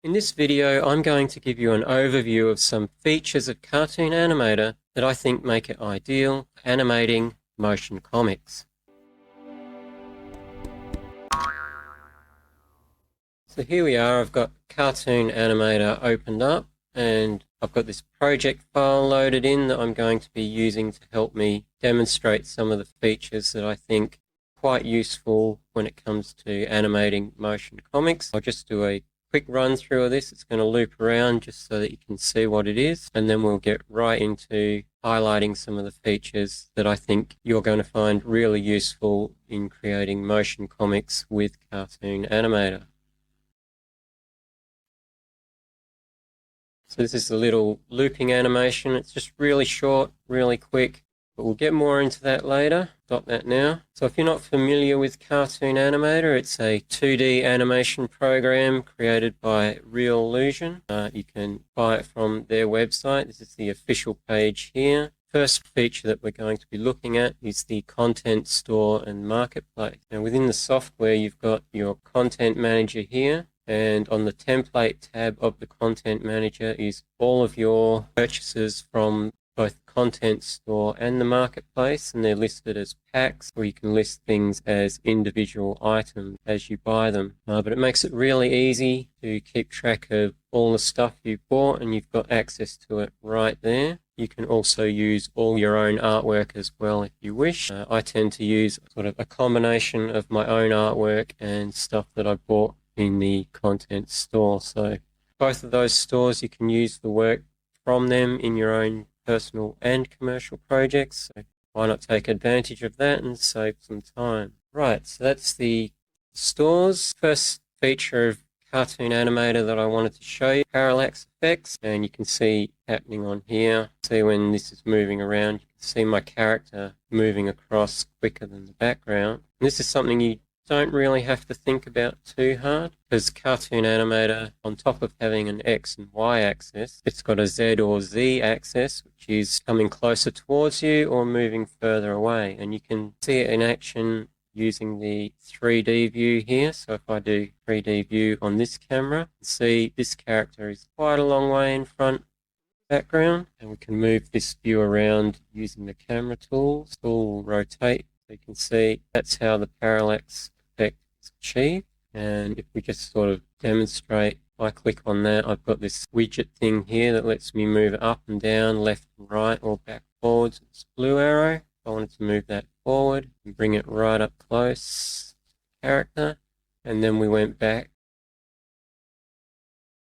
In this video, I'm going to give you an overview of some features of Cartoon Animator that I think make it ideal for animating motion comics. So here we are, I've got Cartoon Animator opened up and I've got this project file loaded in that I'm going to be using to help me demonstrate some of the features that I think are quite useful when it comes to animating motion comics. I'll just do a quick run through of this. It's going to loop around just so that you can see what it is, and then we'll get right into highlighting some of the features that I think you're going to find really useful in creating motion comics with Cartoon Animator. So this is a little looping animation. It's just really short, really quick, but we'll get more into that later. Stop that now. So if you're not familiar with Cartoon Animator, it's a 2D animation program created by Reallusion. You can buy it from their website. This is the official page here. First feature that we're going to be looking at is the content store and marketplace. Now within the software, you've got your content manager here. And on the template tab of the content manager is all of your purchases from both the content store and the marketplace, and they're listed as packs, or you can list things as individual items as you buy them. But it makes it really easy to keep track of all the stuff you've bought, and you've got access to it right there. You can also use all your own artwork as well if you wish. I tend to use sort of a combination of my own artwork and stuff that I bought in the content store. So both of those stores, you can use the work from them in your own personal and commercial projects. So why not take advantage of that and save some time? Right, so that's the stores. First feature of Cartoon Animator that I wanted to show you, parallax effects, and you can see happening on here. See when this is moving around, you can see my character moving across quicker than the background. And this is something you don't really have to think about too hard, because Cartoon Animator, on top of having an X and Y axis, it's got a Z or Z axis, which is coming closer towards you or moving further away. And you can see it in action using the 3D view here. So if I do 3D view on this camera, you can see this character is quite a long way in front background, and we can move this view around using the camera tools. Tool will rotate. So you can see that's how the parallax effect is achieved. And if we just sort of demonstrate, if I click on that, I've got this widget thing here that lets me move up and down, left and right, or back forwards. It's blue arrow. If I wanted to move that forward and bring it right up close to the character, and then we went back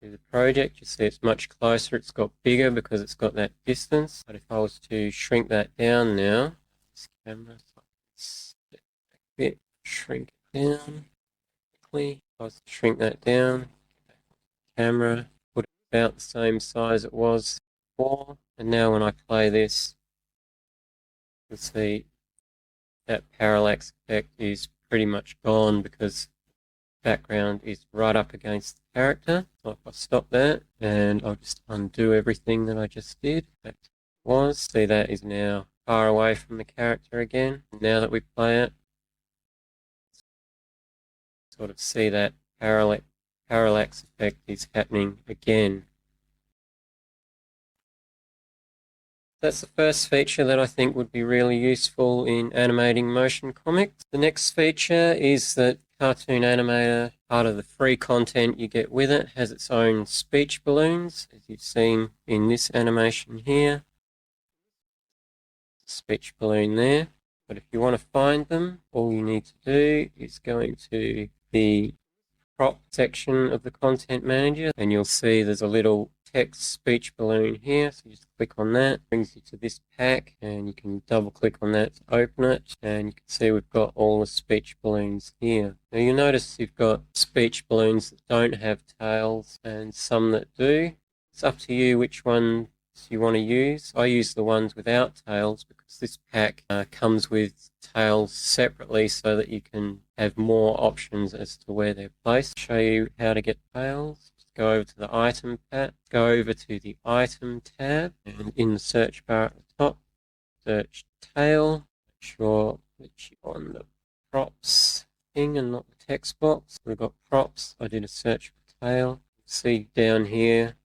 to the project, you see it's much closer. It's got bigger because it's got that distance. But if I was to shrink that down now, this camera, so step back a bit, shrink it down quickly. If I was to shrink that down, camera, put it about the same size it was before, and now when I play this, you'll see that parallax effect is pretty much gone because the background is right up against the character. So if I stop that, and I'll just undo everything that I just did, that was, see that is now far away from the character again. Now that we play it, sort of see that parallax effect is happening again. That's the first feature that I think would be really useful in animating motion comics. The next feature is that Cartoon Animator, part of the free content you get with it, has its own speech balloons, as you've seen in this animation here. Speech balloon there. But if you want to find them, all you need to do is go into the prop section of the content manager, and you'll see there's a little text speech balloon here. So you just click on that, brings you to this pack, and you can double click on that to open it, and you can see we've got all the speech balloons here. Now you'll notice you've got speech balloons that don't have tails and some that do. It's up to you which one you want to use. I use the ones without tails because this pack comes with tails separately so that you can have more options as to where they're placed. I'll show you how to get tails. Just go over to the item tab, go over to the item tab, and in the search bar at the top, search tail. Make sure that you're on the props thing and not the text box. We've got props. I did a search for tail. See down here,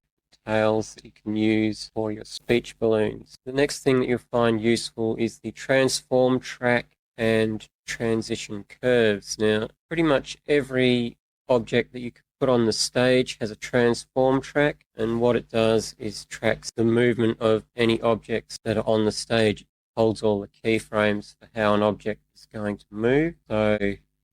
tails that you can use for your speech balloons. The next thing that you'll find useful is the transform track and transition curves. Now, pretty much every object that you can put on the stage has a transform track, and what it does is tracks the movement of any objects that are on the stage. It holds all the keyframes for how an object is going to move. So,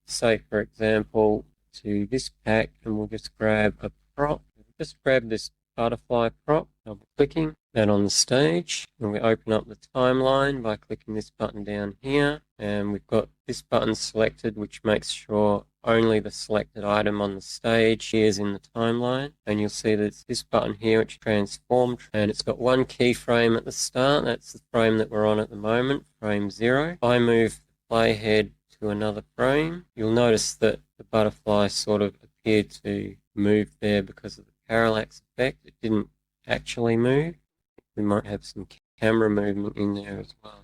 say for example, to this pack, and we'll just grab a prop. Just grab this butterfly prop, double clicking that on the stage, and we open up the timeline by clicking this button down here, and we've got this button selected, which makes sure only the selected item on the stage is in the timeline. And you'll see that it's this button here which transformed, and it's got one keyframe at the start. That's the frame that we're on at the moment, frame 0. If I move the playhead to another frame, you'll notice that the butterfly sort of appeared to move there because of the parallax effect. It didn't actually move. We might have some camera movement in there as well.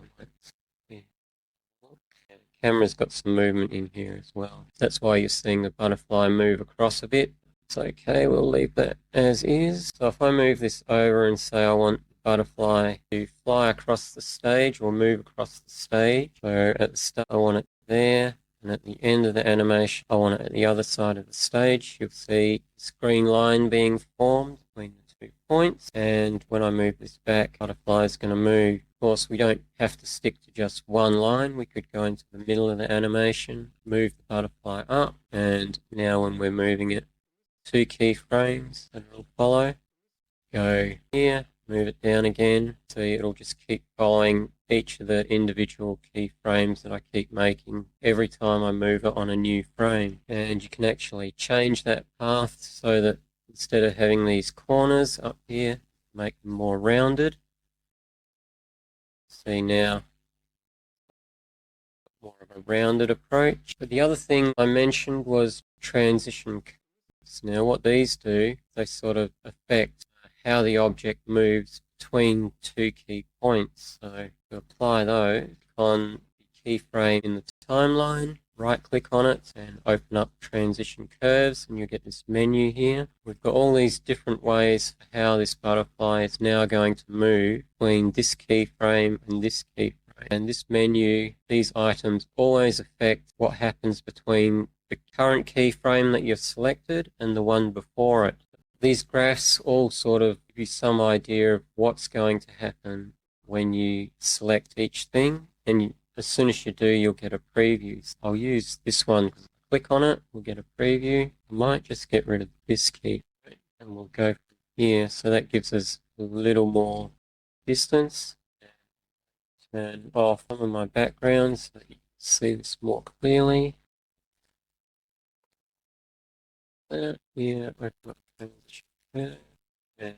The camera's got some movement in here as well. That's why you're seeing the butterfly move across a bit. It's okay, we'll leave that as is. So if I move this over and say I want the butterfly to fly across the stage or move across the stage. So at the start I want it there, and at the end of the animation I want it at the other side of the stage. You'll see this green line being formed between the 2 points, and when I move this back, the butterfly is going to move. Of course, we don't have to stick to just one line. We could go into the middle of the animation, move the butterfly up, and now when we're moving it 2 keyframes that it'll follow, go here, move it down again, so it'll just keep following each of the individual keyframes that I keep making every time I move it on a new frame. And you can actually change that path so that instead of having these corners up here, make them more rounded. See now, more of a rounded approach. But the other thing I mentioned was transition curves. Now what these do, they sort of affect how the object moves between 2 key points. So to apply those on the keyframe in the timeline, right click on it and open up transition curves, and you get this menu here. We've got all these different ways for how this butterfly is now going to move between this keyframe and this keyframe. And this menu, these items always affect what happens between the current keyframe that you've selected and the one before it. These graphs all sort of give you some idea of what's going to happen when you select each thing, and as soon as you do, you'll get a preview. So I'll use this one because I click on it, we'll get a preview. I might just get rid of this key and we'll go from here. So that gives us a little more distance. Turn off some of my backgrounds so that you can see this more clearly. Here, open up transition curve and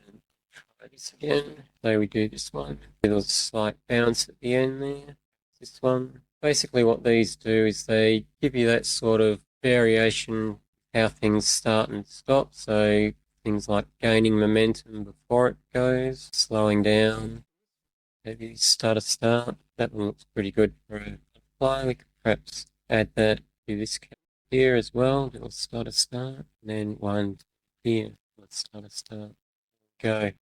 try this again. So we do this one. There's a slight bounce at the end there. This one. Basically what these do is they give you that sort of variation, how things start and stop. So things like gaining momentum before it goes, slowing down, maybe start. That one looks pretty good for a fly. We could perhaps add that to this here as well. It'll start. And then one here. Let's start. Go.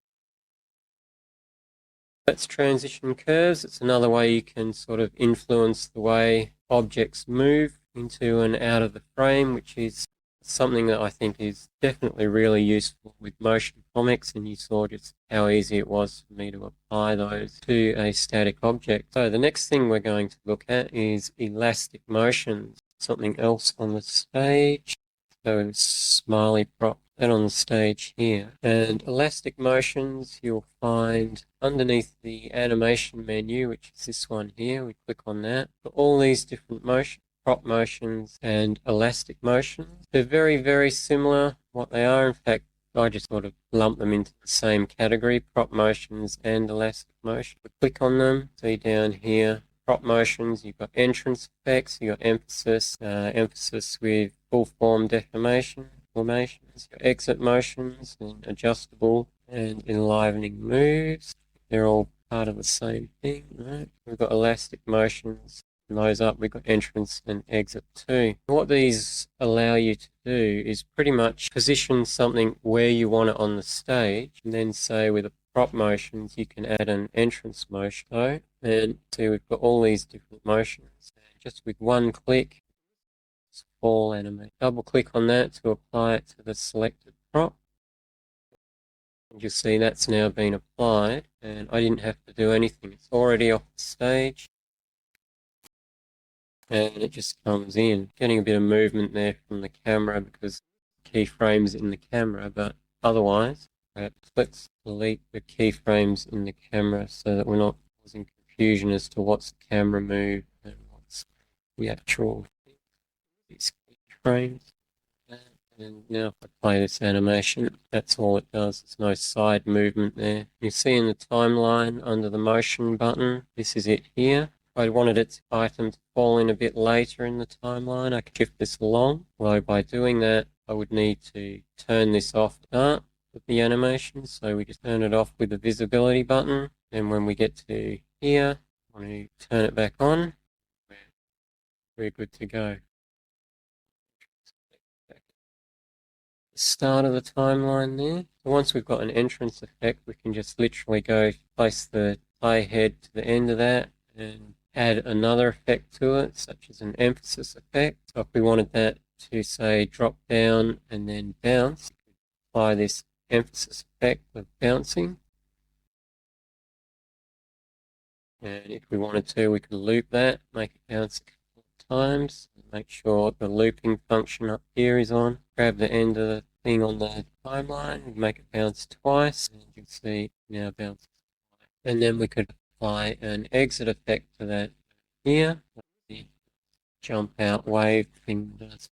That's transition curves. It's another way you can sort of influence the way objects move into and out of the frame, which is something that I think is definitely really useful with motion comics, and you saw just how easy it was for me to apply those to a static object. So the next thing we're going to look at is elastic motions, something else on the stage. So smiley prop that on the stage here. And elastic motions you'll find underneath the animation menu, which is this one here. We click on that. For all these different motions, prop motions and elastic motions, they're very, very similar what they are. In fact, I just sort of lump them into the same category, prop motions and elastic motion. We click on them, see down here, prop motions, you've got entrance effects, you've got emphasis with Freeform Deformation, formations, your exit motions, and adjustable and enlivening moves. They're all part of the same thing, right? We've got elastic motions. those up, we've got entrance and exit too. What these allow you to do is pretty much position something where you want it on the stage, and then say with the prop motions you can add an entrance motion. So, and see we've got all these different motions. And just with one click, it's all animate. Double click on that to apply it to the selected prop. And you'll see that's now been applied, and I didn't have to do anything. It's already off the stage, and it just comes in. Getting a bit of movement there from the camera because keyframes in the camera, but otherwise, let's delete the keyframes in the camera so that we're not causing confusion as to what's the camera move and what's the actual these keyframes. And now if I play this animation, that's all it does. There's no side movement there. You see in the timeline under the motion button, this is it here. If I wanted its item to fall in a bit later in the timeline, I could shift this along. Well, by doing that, I would need to turn this off to start with the animation. So we just turn it off with the visibility button. And when we get to here, I want to turn it back on. We're good to go. Start of the timeline there. So once we've got an entrance effect, we can just literally go place the playhead to the end of that and add another effect to it, such as an emphasis effect. So if we wanted that to say drop down and then bounce, we could apply this emphasis effect of bouncing. And if we wanted to, we could loop that, make it bounce a couple of times, make sure the looping function up here is on. Grab the end of the thing on the timeline, make it bounce twice, and you can see it now bounces twice. And then we could apply an exit effect to that here. The jump out wave thing does.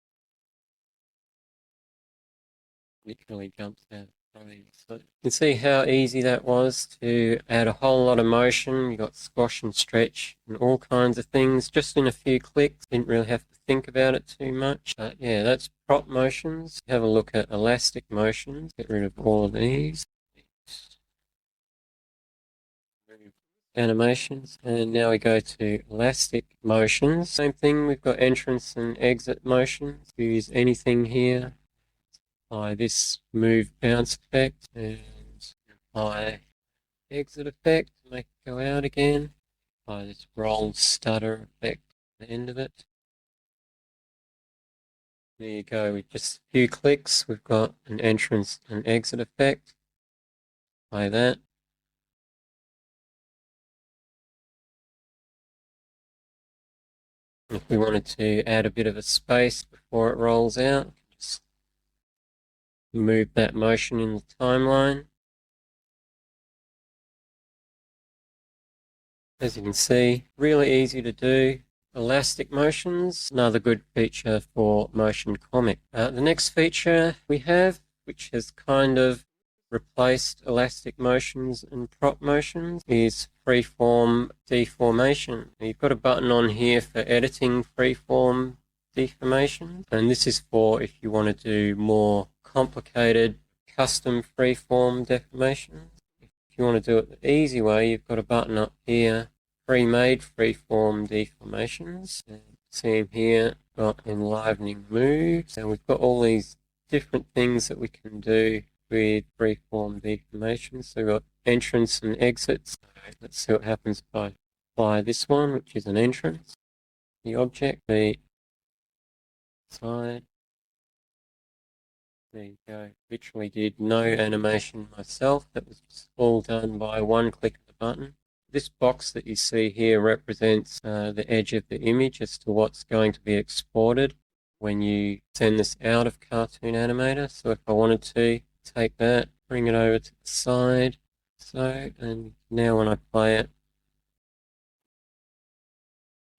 Literally jumps out. So you can see how easy that was to add a whole lot of motion. You got squash and stretch and all kinds of things just in a few clicks. Didn't really have to think about it too much. But yeah, that's prop motions. Have a look at elastic motions. Get rid of all of these. Animations, and now we go to elastic motions. Same thing, we've got entrance and exit motions. Use anything here. Apply this move bounce effect and apply exit effect to make it go out again. Apply this roll stutter effect at the end of it. There you go, with just a few clicks, we've got an entrance and exit effect. Apply that. If we wanted to add a bit of a space before it rolls out, just move that motion in the timeline. As you can see, really easy to do. Elastic motions, another good feature for motion comic. The next feature we have, which has kind of replaced elastic motions and prop motions, is Freeform Deformation. You've got a button on here for editing freeform deformation, and this is for if you want to do more complicated custom freeform deformation. If you want to do it the easy way, you've got a button up here, Premade Freeform Deformations. See them here, got enlivening moves, and we've got all these different things that we can do with freeform deformation. So we've got entrance and exits. Let's see what happens if I apply this one, which is an entrance. The object, the side. There you go. Literally did no animation myself. That was just all done by one click of the button. This box that you see here represents the edge of the image as to what's going to be exported when you send this out of Cartoon Animator. So if I wanted to take that, bring it over to the side, so, and now when I play it,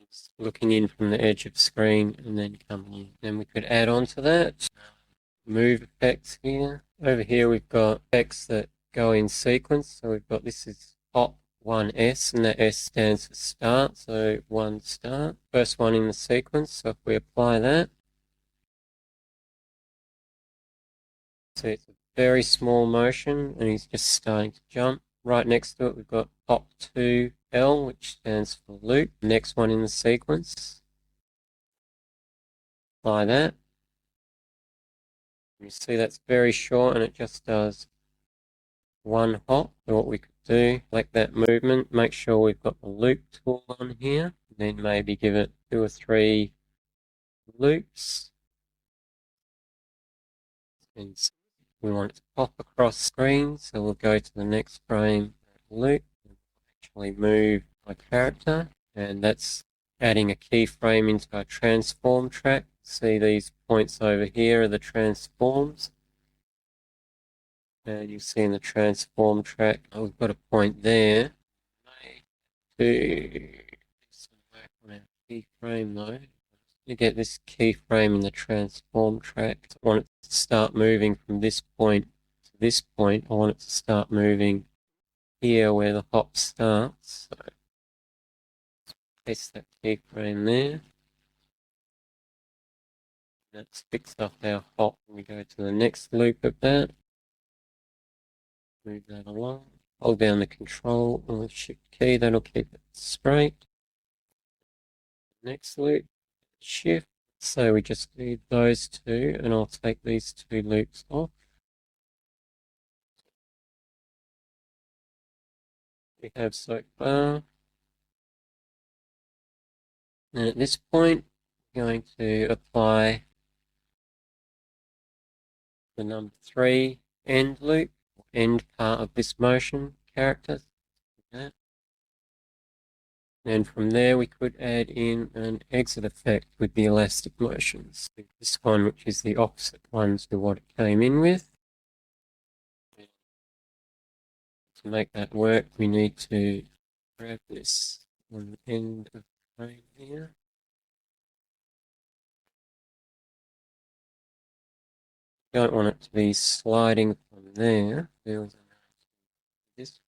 it's looking in from the edge of the screen and then coming in. Then we could add on to that, move effects here. Over here we've got effects that go in sequence. So we've got, this is pop 1S, and that S stands for start, so one start. First one in the sequence, so if we apply that, so it's a very small motion and he's just starting to jump. Right next to it we've got pop 2 L, which stands for loop. Next one in the sequence. Apply that. You see that's very short and it just does one hop. So what we could do, select that movement, make sure we've got the loop tool on here, and then maybe give it 2 or 3 loops. And we want it to pop across screen, so we'll go to the next frame, loop, and actually move my character, and that's adding a keyframe into our transform track. See these points over here are the transforms. And you see in the transform track, we've got a point there. To some work on our keyframe though. To get this keyframe in the transform track, I want it to start moving from this point to this point. I want it to start moving here where the hop starts. So paste that keyframe there. That's fixed up our hop. We go to the next loop of that. Move that along. Hold down the control or the shift key, that'll keep it straight. Next loop, shift. So we just need those two, and I'll take these 2 loops off. We have so far. And at this point, I'm going to apply the number 3 end loop, end part of this motion character. And from there we could add in an exit effect with the elastic motions. This one, which is the opposite one to what it came in with. To make that work, we need to grab this on the end of the frame here. Don't want it to be sliding from there. This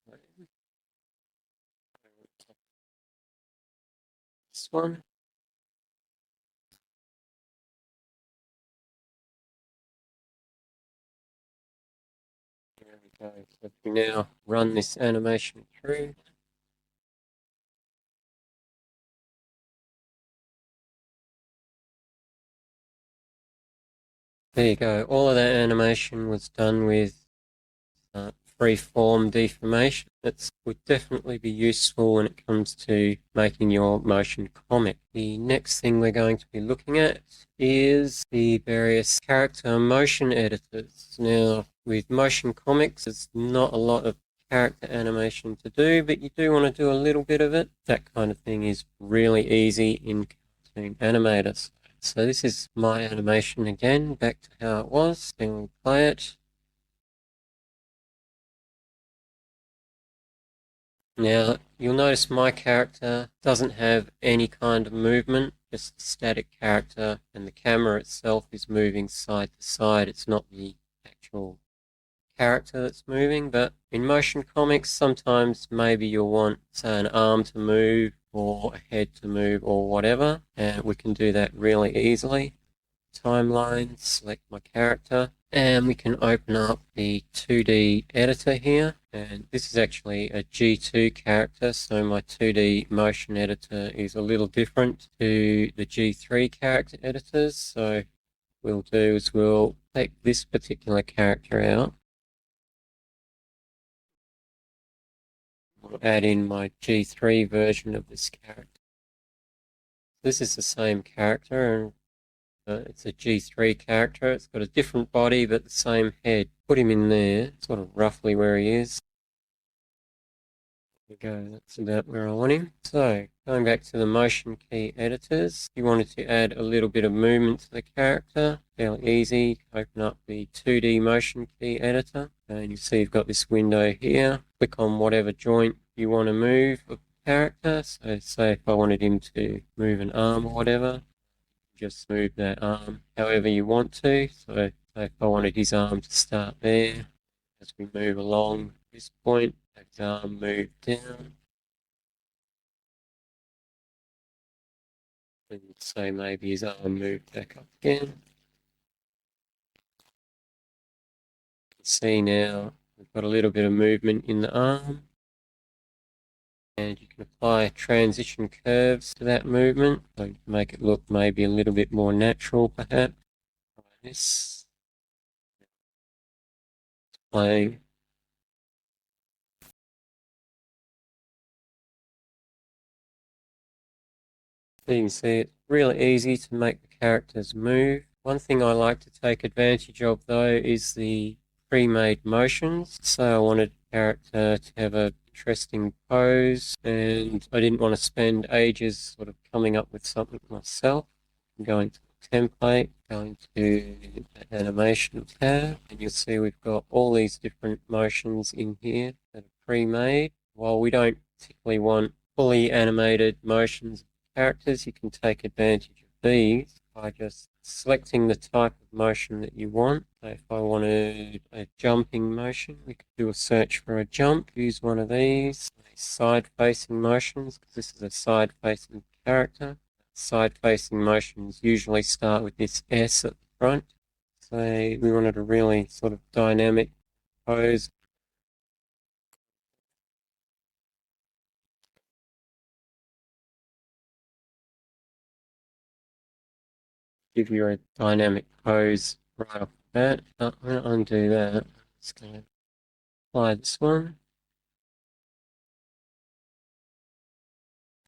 way. This one. There we go. So if we now run this animation through, there you go. All of that animation was done with Freeform Deformation. It would definitely be useful when it comes to making your motion comic. The next thing we're going to be looking at is the various character motion editors. Now, with motion comics, there's not a lot of character animation to do, but you do want to do a little bit of it. That kind of thing is really easy in Cartoon Animators. So this is my animation again, back to how it was. Then we'll play it. Now, you'll notice my character doesn't have any kind of movement, just a static character, and the camera itself is moving side to side. It's not the actual character that's moving, but in motion comics, sometimes maybe you'll want, say, an arm to move or a head to move or whatever, and we can do that really easily. Timeline, select my character, and we can open up the 2D editor here, and this is actually a G2 character, so my 2D motion editor is a little different to the G3 character editors. So what we'll do is we'll take this particular character out. I'll add in my G3 version of this character. This is the same character, and it's a G3 character. It's got a different body, but the same head. Put him in there, sort of roughly where he is. There we go, that's about where I want him. So, going back to the motion key editors, if you wanted to add a little bit of movement to the character, fairly easy. Open up the 2D motion key editor, and you see you've got this window here. Click on whatever joint you want to move of the character. So, say if I wanted him to move an arm or whatever, just move that arm however you want to. So if I wanted his arm to start there, as we move along this point, have his arm move down. And so maybe his arm moved back up again. You can see now we've got a little bit of movement in the arm. And you can apply transition curves to that movement, so to make it look maybe a little bit more natural, perhaps. This playing. So you can see it's really easy to make the characters move. One thing I like to take advantage of though is the pre-made motions. So I wanted the character to have an interesting pose, and I didn't want to spend ages sort of coming up with something myself. I'm going to the template, going to the animation tab, and you'll see we've got all these different motions in here that are pre-made. While we don't particularly want fully animated motions characters, you can take advantage of these by just selecting the type of motion that you want. So if I wanted a jumping motion, we could do a search for a jump, use one of these, side-facing motions, because this is a side-facing character. Side-facing motions usually start with this S at the front. So we wanted a really sort of dynamic pose. Give you a dynamic pose right off the bat. I'm going to undo that. I'm just going to apply this one.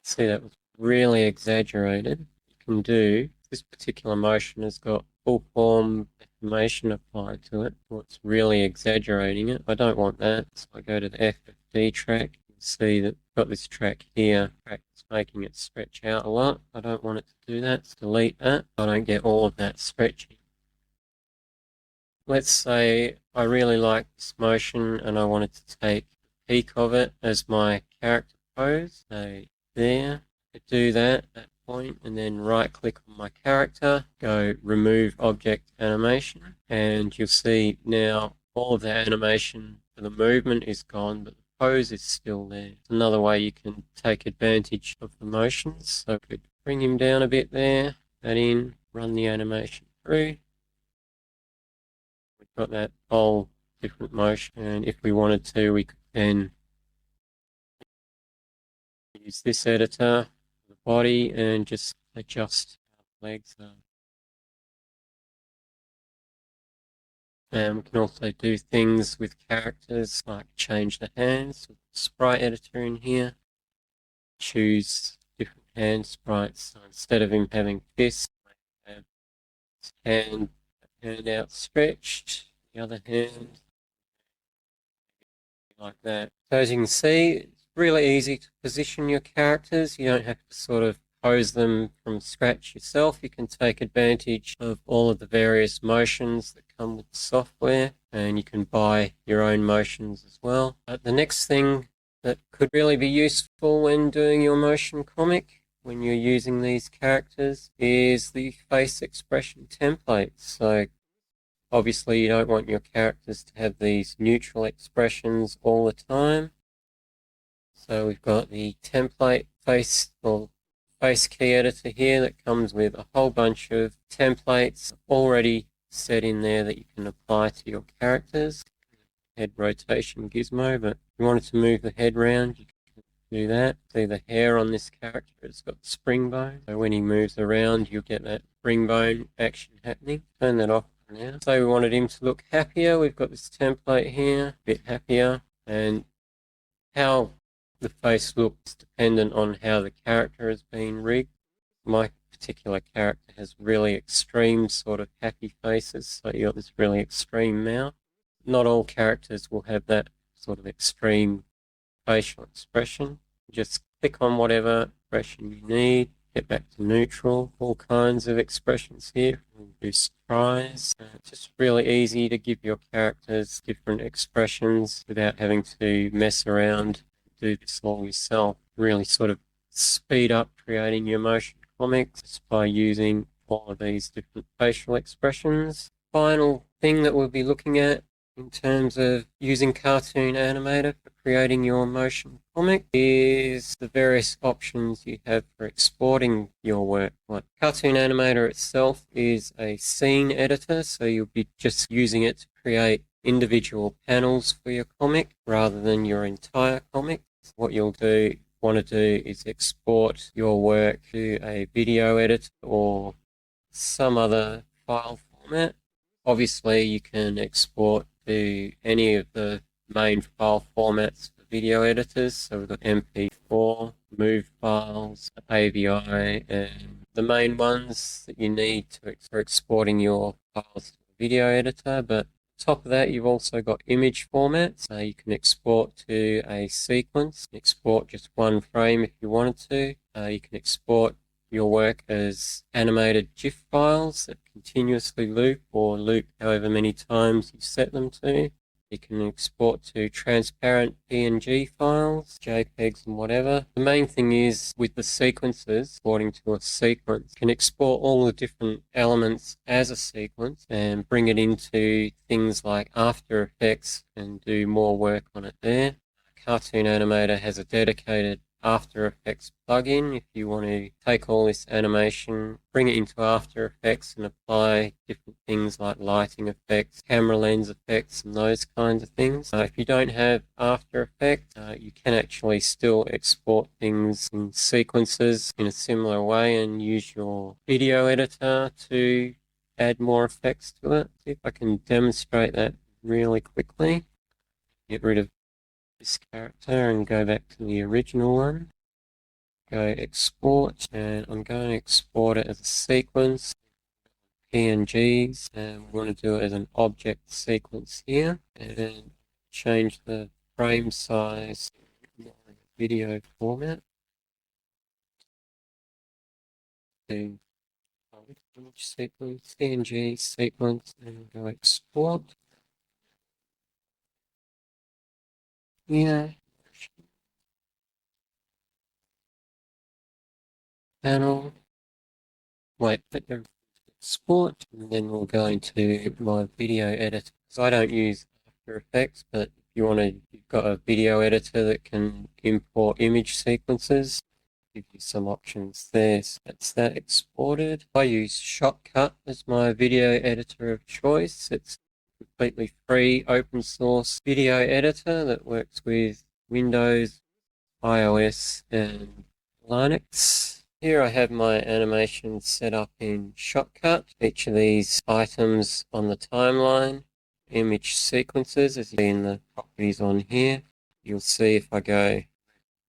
See, that was really exaggerated. You can do, this particular motion has got full form deformation applied to it. So it's really exaggerating it. I don't want that. So I go to the FFD track. You can see that I've got this track here. Track is making it stretch out a lot. I don't want it to do that. So delete that. I don't get all of that stretching. Let's say I really like this motion and I wanted to take a peek of it as my character pose. So there, I could do that at that point, and then right click on my character, go remove object animation, and you'll see now all of the animation for the movement is gone, but the pose is still there. Another way you can take advantage of the motions. So we could bring him down a bit there, that in, run the animation through. We've got that whole different motion, and if we wanted to, we could then use this editor for the body and just adjust how the legs are. And we can also do things with characters like change the hands. With the sprite editor in here, choose different hand sprites. So instead of him having fists, have his hand outstretched, the other hand like that. So as you can see, it's really easy to position your characters. You don't have to sort of pose them from scratch yourself. You can take advantage of all of the various motions that come with the software, and you can buy your own motions as well. But the next thing that could really be useful when doing your motion comic, when you're using these characters, is the face expression templates. So obviously, you don't want your characters to have these neutral expressions all the time. So we've got the template face or face key editor here that comes with a whole bunch of templates already set in there that you can apply to your characters. Head rotation gizmo, but if you wanted to move the head round, you can do that. See the hair on this character, it's got spring bone. So when he moves around, you'll get that spring bone action happening. Turn that off now. So we wanted him to look happier. We've got this template here, a bit happier, and how the face looks dependent on how the character has been rigged. My particular character has really extreme sort of happy faces, so you got this really extreme mouth. Not all characters will have that sort of extreme facial expression. Just click on whatever expression you need, get back to neutral, all kinds of expressions here. Do surprise. It's just really easy to give your characters different expressions without having to mess around and do this all yourself. Really sort of speed up creating your motion comics just by using all of these different facial expressions. Final thing that we'll be looking at in terms of using Cartoon Animator for creating your motion comic is the various options you have for exporting your work. Like Cartoon Animator itself is a scene editor, so you'll be just using it to create individual panels for your comic rather than your entire comic. What you'll do want to do is export your work to a video editor or some other file format. Obviously, you can export to any of the main file formats for video editors. So we've got MP4, MOV files, AVI, and the main ones that you need for exporting your files to a video editor. But on top of that, you've also got image formats. You can export to a sequence, export just one frame if you wanted to. You can export your work as animated GIF files that continuously loop or loop however many times you set them to. You can export to transparent PNG files, JPEGs and whatever. The main thing is with the sequences, exporting to a sequence, you can export all the different elements as a sequence and bring it into things like After Effects and do more work on it there. Cartoon Animator has a dedicated After Effects plugin if you want to take all this animation, bring it into After Effects and apply different things like lighting effects, camera lens effects and those kinds of things. If you don't have After Effects, you can actually still export things in sequences in a similar way and use your video editor to add more effects to it. See if I can demonstrate that really quickly. Get rid of this character and go back to the original one. Go export, and I'm going to export it as a sequence, PNGs, and we want to do it as an object sequence here, and then change the frame size to video format to image sequence, PNG sequence, and go export. Yeah. Panel. Wait, let me export, and then we'll go into my video editor. So I don't use After Effects, but if you want to, you've got a video editor that can import image sequences. Give you some options there. So that's that exported. I use Shotcut as my video editor of choice. It's a completely free open source video editor that works with Windows, iOS, and Linux. Here I have my animation set up in Shotcut. Each of these items on the timeline, image sequences, as you see in the properties on here. You'll see if I go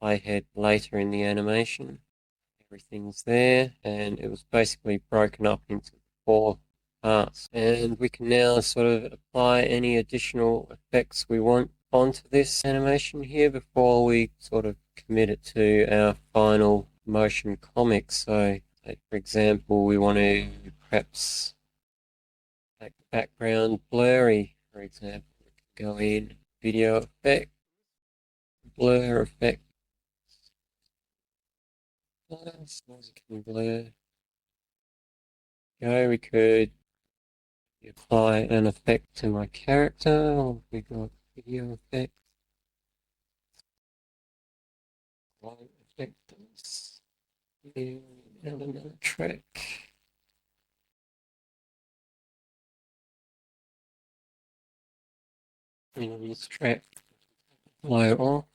playhead later in the animation, everything's there, and it was basically broken up into 4 parts. And we can now sort of apply any additional effects we want onto this animation here before we sort of commit it to our final motion comic. So, for example, we want to perhaps make the background blurry, for example. We can go in, video effect, blur effect, can blur. We could apply an effect to my character, or we got video effect. Light effect and another track. And on this track, low off.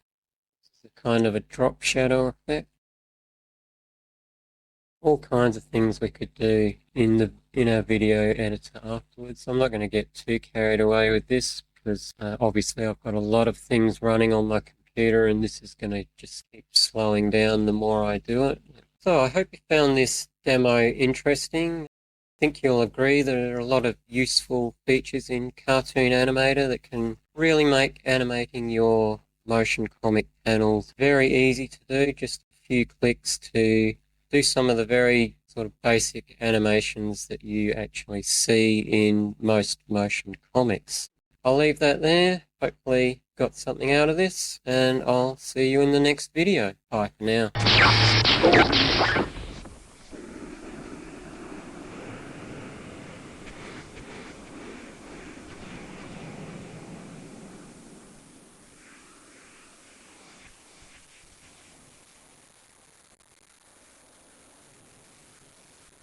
It's a kind of a drop shadow effect. All kinds of things we could do in our video editor afterwards. I'm not going to get too carried away with this because obviously I've got a lot of things running on my computer and this is going to just keep slowing down the more I do it. So I hope you found this demo interesting. I think you'll agree that there are a lot of useful features in Cartoon Animator that can really make animating your motion comic panels very easy to do. Just a few clicks to do some of the very sort of basic animations that you actually see in most motion comics. I'll leave that there. Hopefully got something out of this, and I'll see you in the next video. Bye for now.